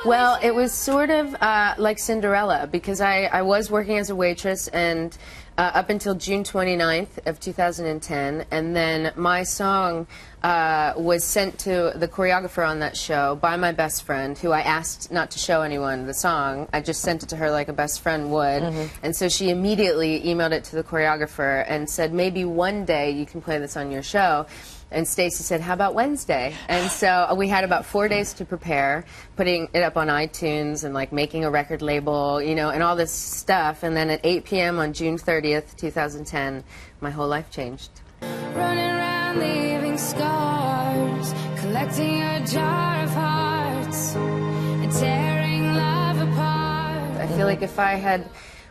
Well, it was sort of like Cinderella, because I was working as a waitress and up until June 29th of 2010, and then my song was sent to the choreographer on that show by my best friend, who I asked not to show anyone the song. I just sent it to her like a best friend would, and so she immediately emailed it to the choreographer and said, maybe one day you can play this on your show. And Stacy said, how about Wednesday? And so we had about 4 days to prepare, putting it up on iTunes and like making a record label, you know, and all this stuff. And then at 8 p.m. on June 30th, 2010, my whole life changed. Running around leaving scars, collecting a jar of hearts, and tearing love apart. I feel like if I had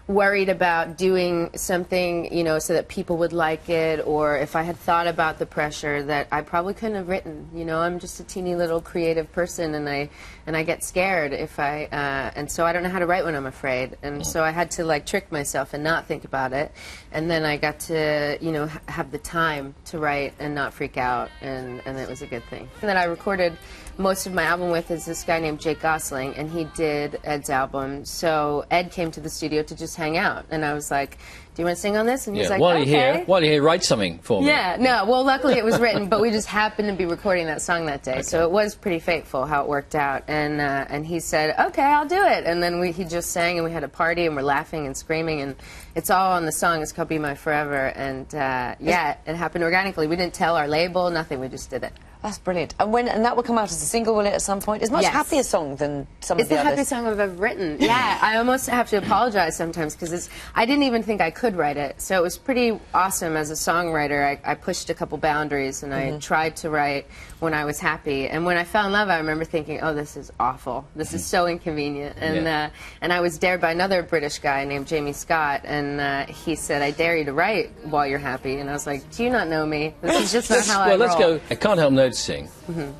worried about doing something, you know, so that people would like it, or if I had thought about the pressure, that I probably couldn't have written. You know, I'm just a teeny little creative person, and I get scared if and so I don't know how to write when I'm afraid, and so I had to like trick myself and not think about it, and then I got to, you know, have the time to write and not freak out, and it was a good thing. And then I recorded most of my album with is this guy named Jake Gosling, and he did Ed's album. So Ed came to the studio to just hang out, and I was like, do you want to sing on this? And he's like, while okay. While you're here, write something for me. Yeah, no, well, luckily it was written, but we just happened to be recording that song that day, so it was pretty fateful how it worked out. And he said, okay, I'll do it. And then he just sang, and we had a party, and we're laughing and screaming, and it's all on the song. It's called Be My Forever, and yeah, it happened organically. We didn't tell our label, nothing, we just did it. That's brilliant. And that will come out as a single, will it, at some point? It's a much happier song than some of the others. It's the happiest song I've ever written. Yeah, I almost have to apologize sometimes because I didn't even think I could write it. So it was pretty awesome as a songwriter. I pushed a couple boundaries, and I tried to write when I was happy. And when I fell in love, I remember thinking, oh, this is awful. This is so inconvenient. And I was dared by another British guy named Jamie Scott, and he said, I dare you to write while you're happy. And I was like, do you not know me? This is just not how I roll. Well, let's go. I can't help noticing,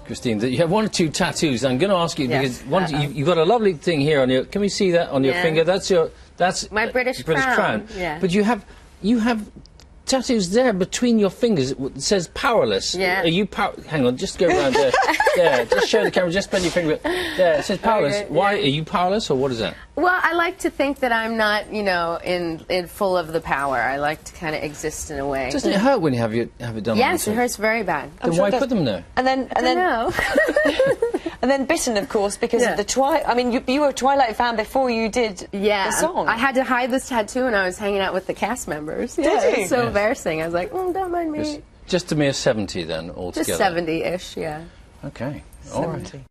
Christine, that you have one or two tattoos. I'm going to ask you, because you've got a lovely thing here on your... Can we see that on your finger? That's my British crown. Yeah. But you have tattoos there between your fingers. It says powerless. Yeah. Are you hang on, just go around there. There, just show the camera, just bend your finger. There, it says powerless. Okay, Why? Are you powerless, or what is that? Well, I like to think that I'm not, you know, in full of the power. I like to kind of exist in a way. Doesn't it hurt when you have it done? Yes, it hurts very bad. Then why put them there? And then and then bitten, of course, because of the Twilight. I mean, you were a Twilight fan before you did the song. I had to hide this tattoo when I was hanging out with the cast members. Did you? It was so embarrassing. I was like, don't mind me. Just a mere 70 then, altogether. Just 70-ish, yeah. Okay. 70.